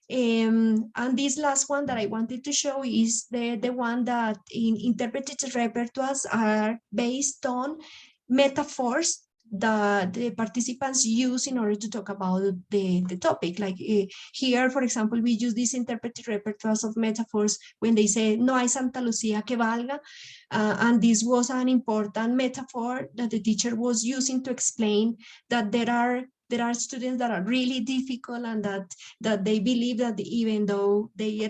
And this last one that I wanted to show is the one that in interpreted repertoires are based on metaphors that the participants use in order to talk about the topic. Like here, for example, we use these interpreted repertoires of metaphors when they say, no hay Santa Lucía que valga. And this was an important metaphor that the teacher was using to explain that there are students that are really difficult, and that they believe that even though they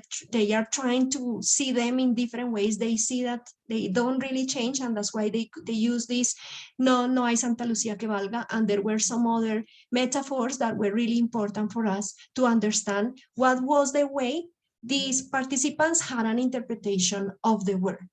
are trying to see them in different ways, they see that they don't really change, and that's why they use this no hay Santa Lucía que valga. And there were some other metaphors that were really important for us to understand what was the way these participants had an interpretation of the word.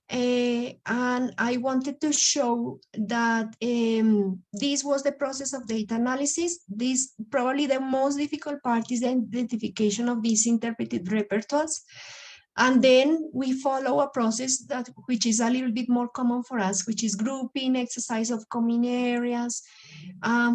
And I wanted to show that this was the process of data analysis. This probably the most difficult part is the identification of these interpreted repertoires. And then we follow a process which is a little bit more common for us, which is grouping, exercise of common areas,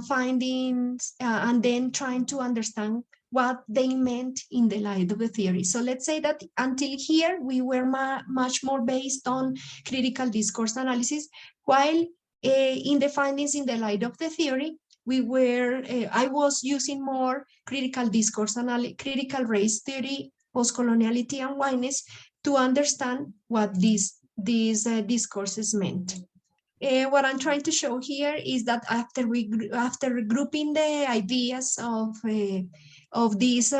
findings, and then trying to understand what they meant in the light of the theory. So let's say that until here, we were much more based on critical discourse analysis, while in the findings in the light of the theory, I was using more critical discourse analysis, critical race theory, postcoloniality, and whiteness to understand what these discourses meant. What I'm trying to show here is that after grouping the ideas of these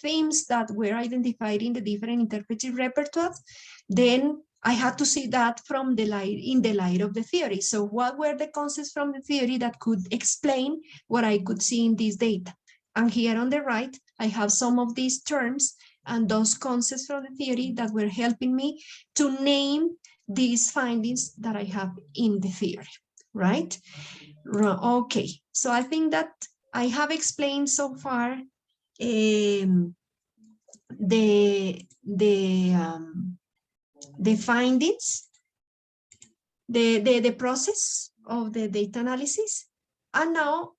themes that were identified in the different interpretive repertoires, then I had to see that in the light of the theory. So what were the concepts from the theory that could explain what I could see in this data? And here on the right, I have some of these terms and those concepts from the theory that were helping me to name these findings that I have in the theory, right? Okay, so I think that I have explained so far the findings, the process of the data analysis. And now,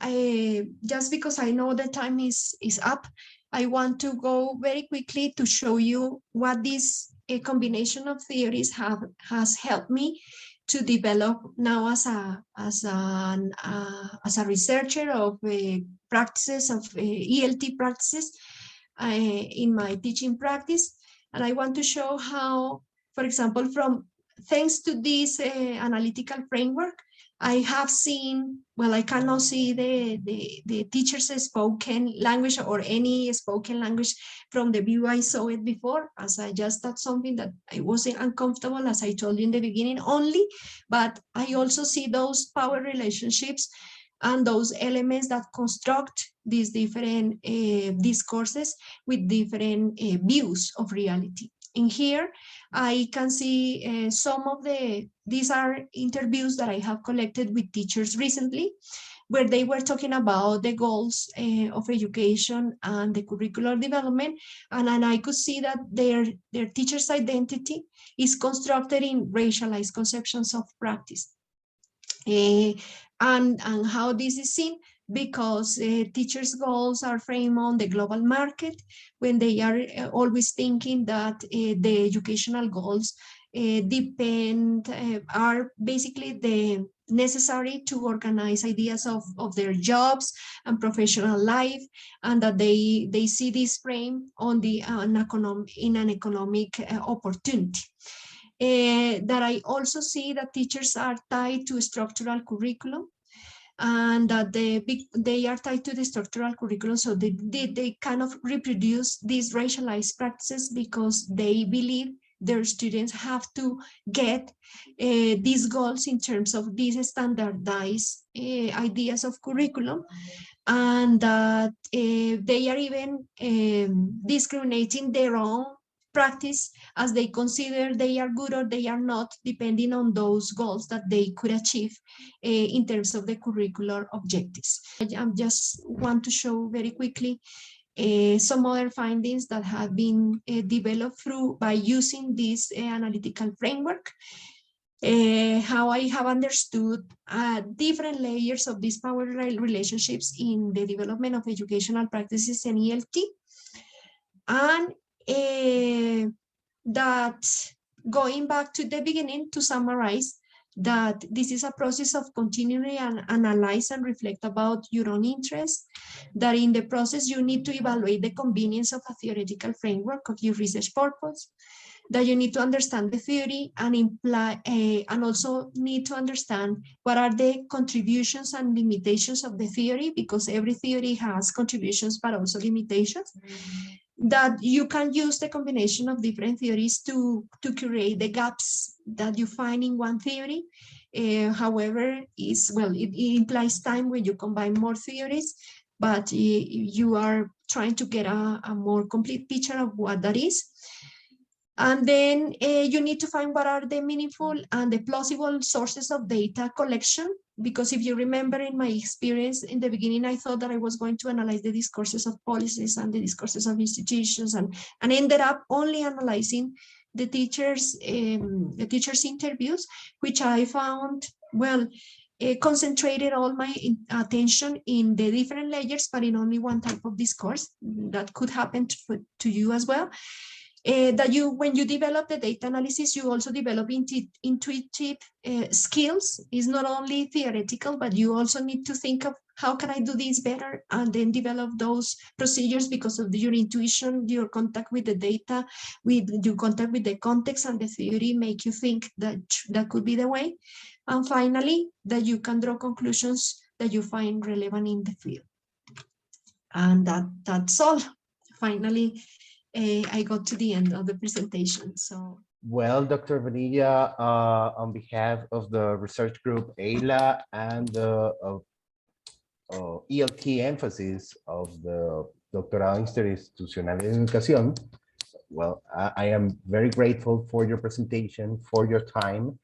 just because I know the time is up, I want to go very quickly to show you what this combination of theories has helped me to develop now as a researcher of practices of ELT practices in my teaching practice. And I want to show how, for example, thanks to this analytical framework, I have seen, well, I cannot see the teacher's spoken language or any spoken language from the view I saw it before, as I just thought something that I wasn't uncomfortable, as I told you in the beginning only, but I also see those power relationships and those elements that construct these different discourses with different views of reality. In here, I can see some of these are interviews that I have collected with teachers recently, where they were talking about the goals of education and the curricular development. And I could see that their teacher's identity is constructed in racialized conceptions of practice. And how this is seen, because teachers' goals are framed on the global market, when they are always thinking that the educational goals depend are basically the necessary to organize ideas of their jobs and professional life, and that they see this frame on the in an economic opportunity. That I also see that teachers are tied to structural curriculum, and that they are tied to the structural curriculum, so they kind of reproduce these racialized practices because they believe their students have to get these goals in terms of these standardized ideas of curriculum, and that they are even discriminating their own practice as they consider they are good or they are not, depending on those goals that they could achieve in terms of the curricular objectives. I just want to show very quickly some other findings that have been developed through by using this analytical framework. How I have understood different layers of these power relationships in the development of educational practices in ELT, and that going back to the beginning to summarize that this is a process of continually analyze and reflect about your own interests, that in the process you need to evaluate the convenience of a theoretical framework of your research purpose, that you need to understand the theory and imply and also need to understand what are the contributions and limitations of the theory, because every theory has contributions but also limitations. That you can use the combination of different theories to create the gaps that you find in one theory. However, it implies time when you combine more theories, but you are trying to get a more complete picture of what that is. And then you need to find what are the meaningful and the plausible sources of data collection, because if you remember in my experience in the beginning, I thought that I was going to analyze the discourses of policies and the discourses of institutions, and ended up only analyzing the teachers' interviews, which I found, concentrated all my attention in the different layers, but in only one type of discourse. That could happen to you as well. That when you develop the data analysis, you also develop intuitive skills. It's not only theoretical, but you also need to think of how can I do this better, and then develop those procedures because of your intuition, your contact with the data, with your contact with the context and the theory, make you think that that could be the way. And finally, that you can draw conclusions that you find relevant in the field. And that's all. Finally, I got to the end of the presentation. So, well, Dr. Bonilla, on behalf of the research group AILA and the ELT emphasis of the Doctorado Interinstitucional en Educación, well, I am very grateful for your presentation, for your time.